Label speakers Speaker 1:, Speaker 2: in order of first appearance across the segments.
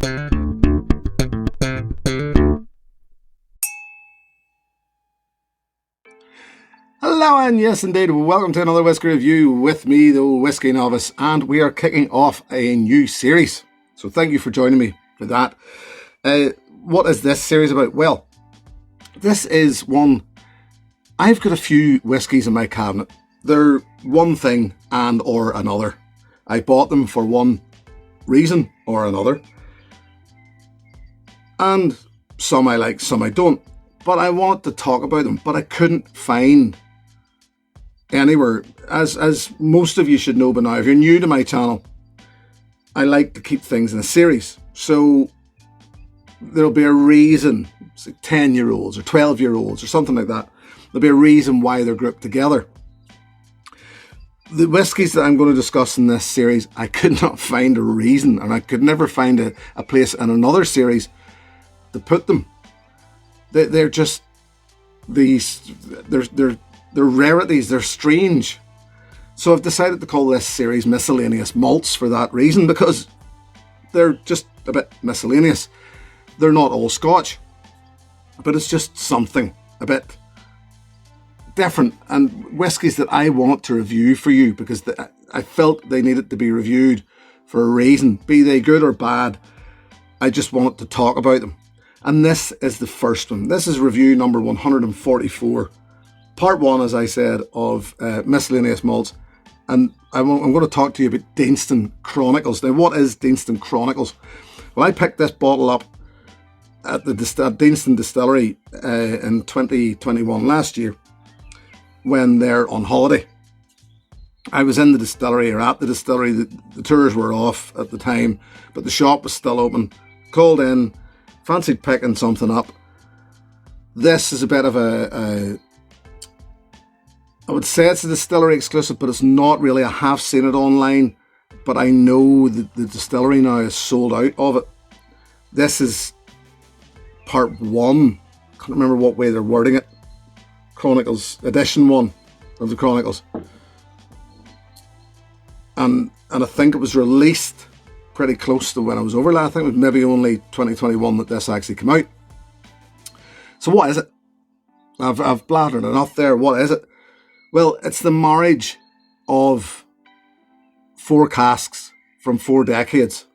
Speaker 1: Hello, and yes indeed, welcome to another Whiskey review with me, the Whiskey Novice, and we are kicking off a new series. So thank you for joining me for that. What is this series about? Well, this is one, I've got a few whiskies in my cabinet. They're one thing and or another. I bought them for one reason or another. And some I like, some I don't. But I want to talk about them, but I couldn't find anywhere. As most of you should know by now, if you're new to my channel, I like to keep things in a series. So there'll be a reason, it's like 10-year-olds or 12-year-olds or something like that. There'll be a reason why they're grouped together. The whiskies that I'm going to discuss in this series, I could not find a reason, and I could never find a place in another series to put them. They're just these, they're rarities, they're strange. So I've decided to call this series Miscellaneous Malts for that reason, because they're just a bit miscellaneous. They're not all Scotch, but it's just something a bit different, and whiskies that I want to review for you because I felt they needed to be reviewed for a reason. Be they good or bad, I just wanted to talk about them. And this is the first one. This is review number 144. Part 1, as I said, of Miscellaneous Malts. And I'm going to talk to you about Deanston Chronicles. Now, what is Deanston Chronicles? Well, I picked this bottle up at the Deanston Distillery in 2021, last year, when they're on holiday. I was in the distillery, or at the distillery. The tours were off at the time, but the shop was still open. Called in, fancied picking something up. This is a bit of I would say it's a distillery exclusive, but it's not really. I have seen it online, but I know that the distillery now is sold out of it. This is part 1. I can't remember what way they're wording it. Chronicles, edition 1 of the Chronicles. And I think it was released pretty close to when I was over. I think it was maybe only 2021 that this actually came out. So what is it? I've blattered enough there. What is it? Well, it's the marriage of 4 casks from 4 decades.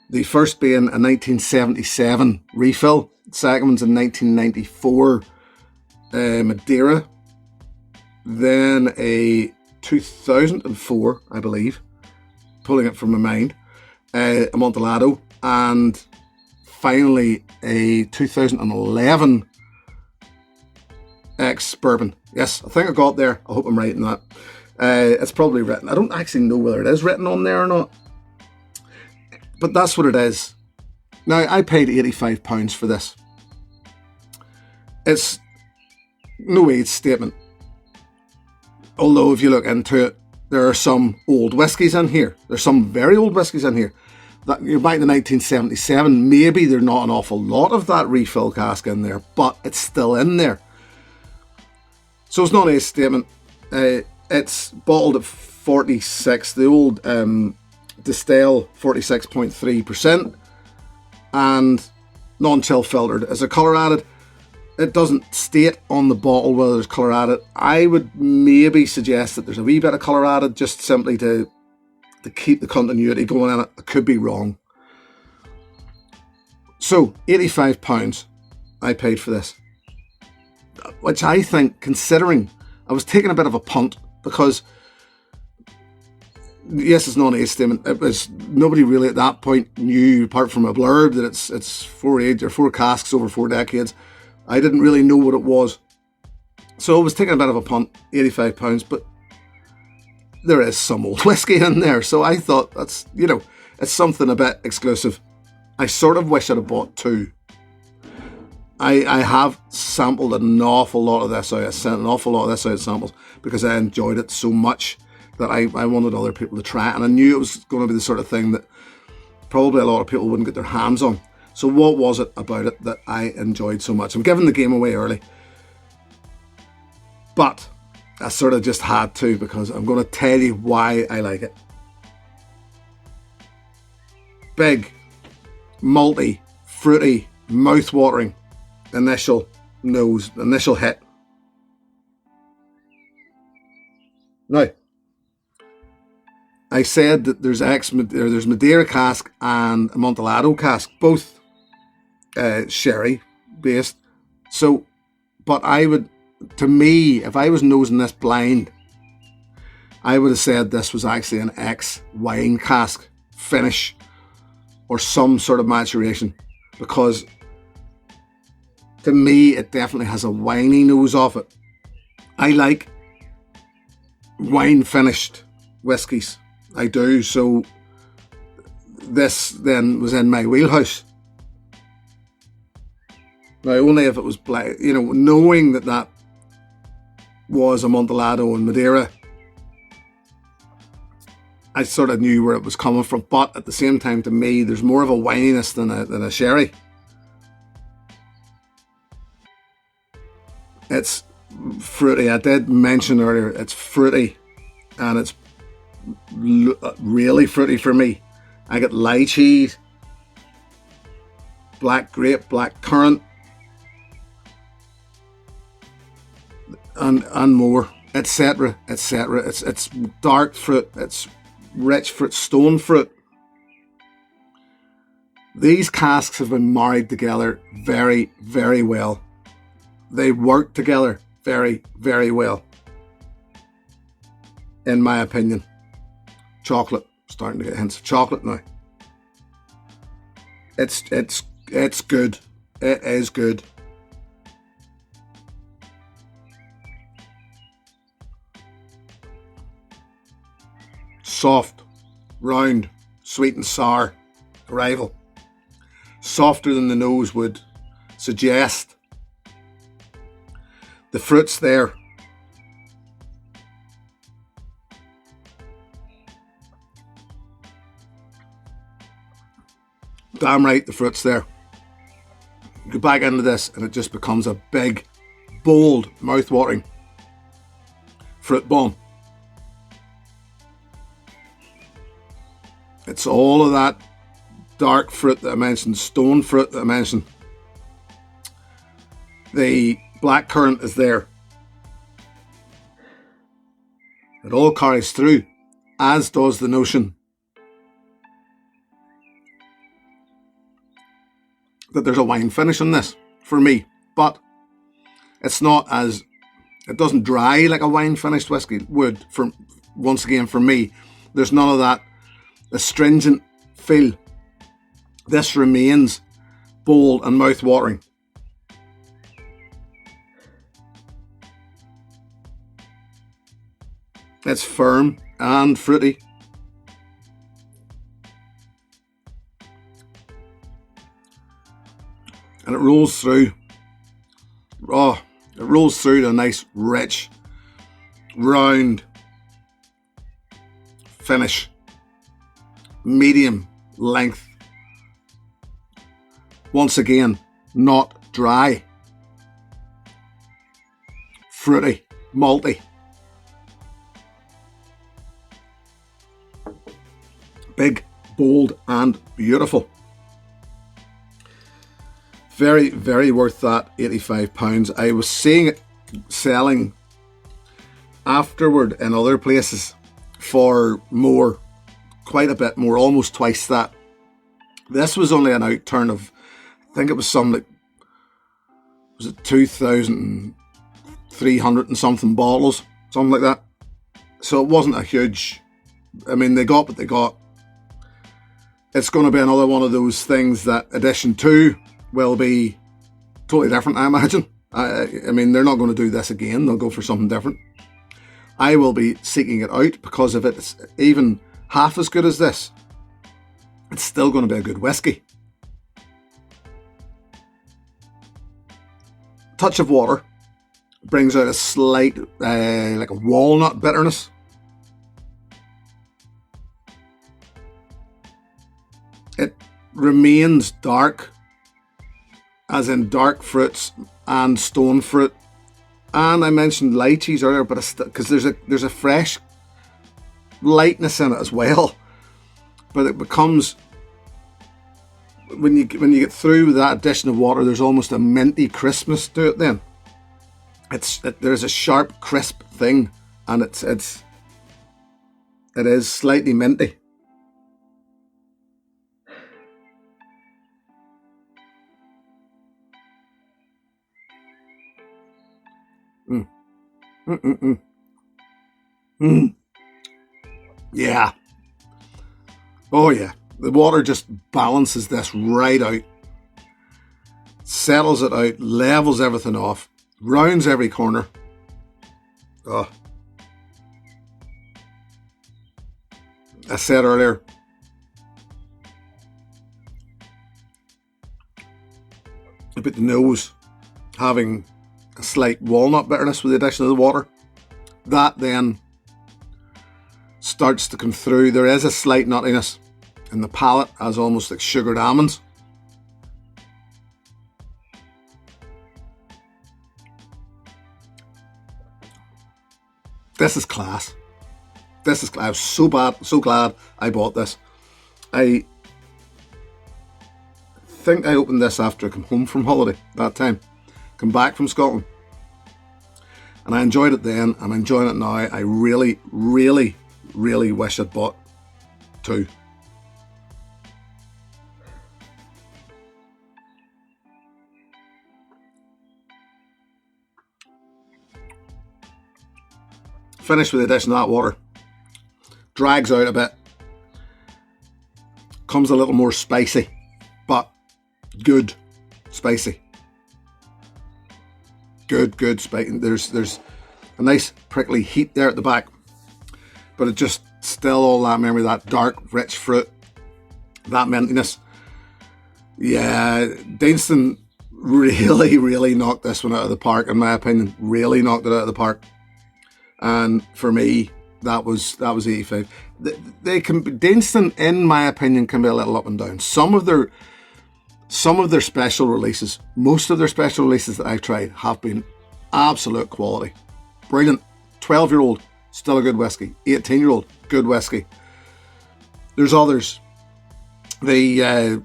Speaker 1: The first being a 1977 refill, the second one's a 1994 Madeira, then a 2004, I believe, pulling it from my mind, Amontillado, and finally a 2011 ex-bourbon. Yes, I think I got there. I hope I'm right in that. It's probably written. I don't actually know whether it is written on there or not, but that's what it is. Now, I paid £85 for this. It's no age statement. Although if you look into it, there are some old whiskies in here. There's some very old whiskies in here. That you're back to 1977. Maybe there's not an awful lot of that refill cask in there, but it's still in there. So it's not an age statement. It's bottled at 46. The old Distell 46.3%, and non-chill filtered. As a colour added, it doesn't state on the bottle whether there's colour added. I would maybe suggest that there's a wee bit of colour added, just simply to keep the continuity going in it. I could be wrong. So, £85 I paid for this. Which I think, considering I was taking a bit of a punt, because yes, it's not an age statement. It was, nobody really at that point knew, apart from a blurb, that it's 4 casks over 4 decades. I didn't really know what it was. So I was taking a bit of a punt, £85, but there is some old whiskey in there. So I thought that's, it's something a bit exclusive. I sort of wish I'd have bought 2. I have sampled an awful lot of this out. I sent an awful lot of this out samples because I enjoyed it so much that I wanted other people to try it. And I knew it was going to be the sort of thing that probably a lot of people wouldn't get their hands on. So what was it about it that I enjoyed so much? I'm giving the game away early, but I sort of just had to, because I'm going to tell you why I like it. Big, malty, fruity, mouth-watering initial hit. Now, I said that there's Madeira cask and Amontillado cask, both sherry based. So, but to me, if I was nosing this blind, I would have said this was actually an ex-wine cask finish or some sort of maturation, because to me it definitely has a winey nose off it. I like wine finished whiskies, I do, so this then was in my wheelhouse. Now, only if it was black, knowing that was Amontillado and Madeira, I sort of knew where it was coming from. But at the same time, to me, there's more of a wininess than a sherry. It's fruity. I did mention earlier, it's fruity, and it's really fruity for me. I get lychee, black grape, black currant, and more, etc., etc. It's dark fruit, it's rich fruit, stone fruit. These casks have been married together very, very well. They work together very, very well, in my opinion. Chocolate, starting to get hints of chocolate now. It's good. It is good. Soft, round, sweet and sour arrival. Softer than the nose would suggest. The fruit's there. Damn right, the fruit's there. You go back into this and it just becomes a big, bold, mouth-watering fruit bomb. It's all of that dark fruit that I mentioned, stone fruit that I mentioned. The black currant is there. It all carries through, as does the notion that there's a wine finish on this, for me. But it's not it doesn't dry like a wine finished whiskey would, once again, for me. There's none of that astringent feel. This remains bold and mouth-watering. It's firm and fruity. And it rolls through. Oh, it rolls through to a nice, rich, round finish. Medium length. Once again, not dry. Fruity, malty. Big, bold, and beautiful. Very, very worth that £85. I was seeing it selling afterward in other places for more, quite a bit more, almost twice that. This was only an outturn of, I think it was something like, was it 2,300 and something bottles, something like that. So it wasn't a huge, I mean, they got what they got. It's going to be another one of those things that edition 2 will be totally different, I imagine. I mean, they're not going to do this again. They'll go for something different. I will be seeking it out, because if it's even half as good as this, it's still going to be a good whiskey. Touch of water brings out a slight, like a walnut bitterness. It remains dark, as in dark fruits and stone fruit. And I mentioned lychees earlier, but because there's a fresh lightness in it as well. But it becomes when you get through with that addition of water, there's almost a minty crispness to it. Then there's a sharp, crisp thing, and it is slightly minty. Yeah. Oh yeah. The water just balances this right out, settles it out, levels everything off, rounds every corner. Oh. I said earlier, about the nose having a slight walnut bitterness with the addition of the water. That then starts to come through. There is a slight nuttiness in the palate, as almost like sugared almonds. This is class. I was so glad I bought this. I think I opened this after I come home from holiday that time. Come back from Scotland. And I enjoyed it then, and I'm enjoying it now. I really, really, really wish I'd bought two. Finished with the addition of that water. Drags out a bit. Comes a little more spicy, but good spicy. Good spicy. There's a nice prickly heat there at the back, but it just still all that memory, that dark, rich fruit, that mintiness. Yeah, Deanston really, really knocked this one out of the park, in my opinion. Really knocked it out of the park. And for me, that was 85. Deanston, in my opinion, can be a little up and down. Some of their special releases, most of their special releases that I've tried have been absolute quality. Brilliant. 12-year-old, still a good whiskey. 18-year-old, good whiskey. There's others. That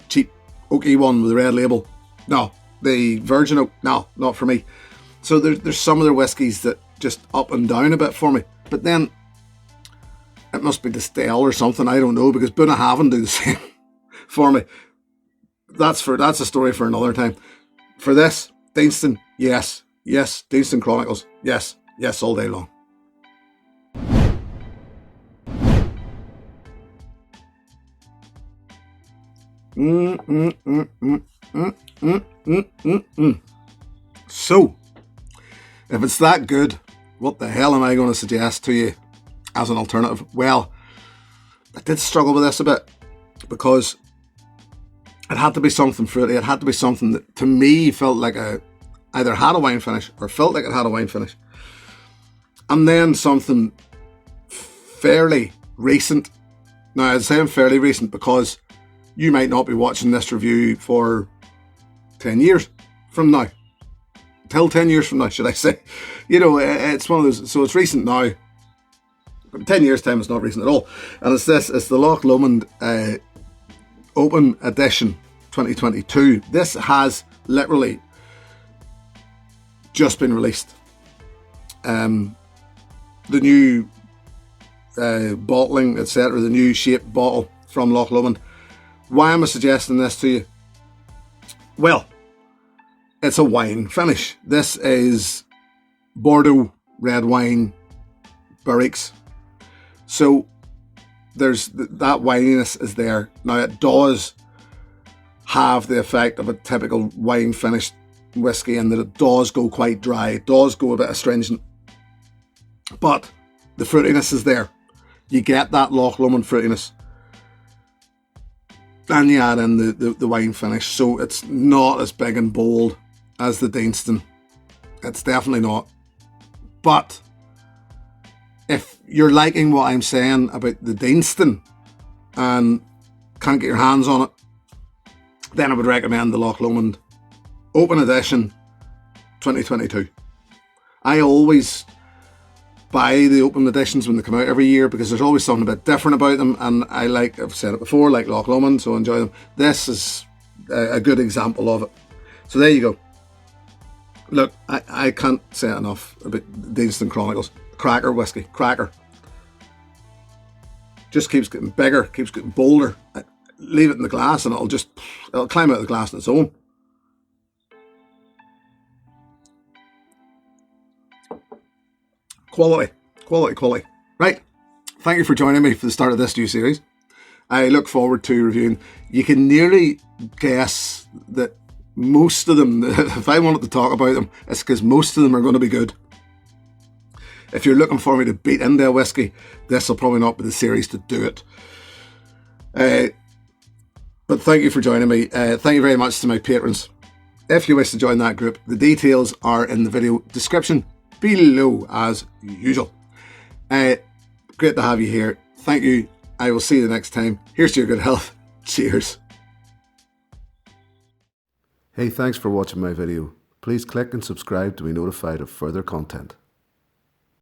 Speaker 1: cheap oaky one with the red label. No. The virgin oak. No, not for me. So there's some of their whiskies that just up and down a bit for me. But then it must be Distell or something, I don't know, because Bunnahabhain do the same for me. That's a story for another time. For this, Deanston, yes, Deanston Chronicles, yes, all day long. So, if it's that good, what the hell am I going to suggest to you as an alternative? Well, I did struggle with this a bit because it had to be something fruity. It had to be something that to me felt like either had a wine finish or felt like it had a wine finish. And then something fairly recent. Now, I'd say I'm fairly recent because you might not be watching this review for 10 years from now. Till 10 years from now, should I say. You know, it's one of those, so it's recent now. 10 years time, it's not recent at all. And it's the Loch Lomond Open Edition 2022. This has literally just been released. The new bottling, etc., the new shaped bottle from Loch Lomond. Why am I suggesting this to you? Well, it's a wine finish. This is Bordeaux red wine barriques. So there's that wininess is there. Now it does have the effect of a typical wine finished whiskey in that it does go quite dry. It does go a bit astringent. But the fruitiness is there. You get that Loch Lomond fruitiness. And you add in the wine finish. So it's not as big and bold as the Deanston. It's definitely not. But if you're liking what I'm saying about the Deanston and can't get your hands on it, then I would recommend the Loch Lomond Open Edition 2022. I always buy the open editions when they come out every year, because there's always something a bit different about them, and I've said it before, like Loch Lomond, so I enjoy them. This is a good example of it. So there you go. Look, I can't say enough about Deanston Chronicles. Cracker whiskey, cracker. Just keeps getting bigger, keeps getting bolder. Leave it in the glass and it'll climb out of the glass on its own. Quality, quality, quality. Right, thank you for joining me for the start of this new series. I look forward to reviewing. You can nearly guess that most of them, if I wanted to talk about them, it's because most of them are going to be good. If you're looking for me to beat into a whiskey, this will probably not be the series to do it. But thank you for joining me. Thank you very much to my patrons. If you wish to join that group, the details are in the video description below as usual. Great to have you here. Thank you. I will see you the next time. Here's to your good health. Cheers. Hey, thanks for watching my video. Please click and subscribe to be notified of further content.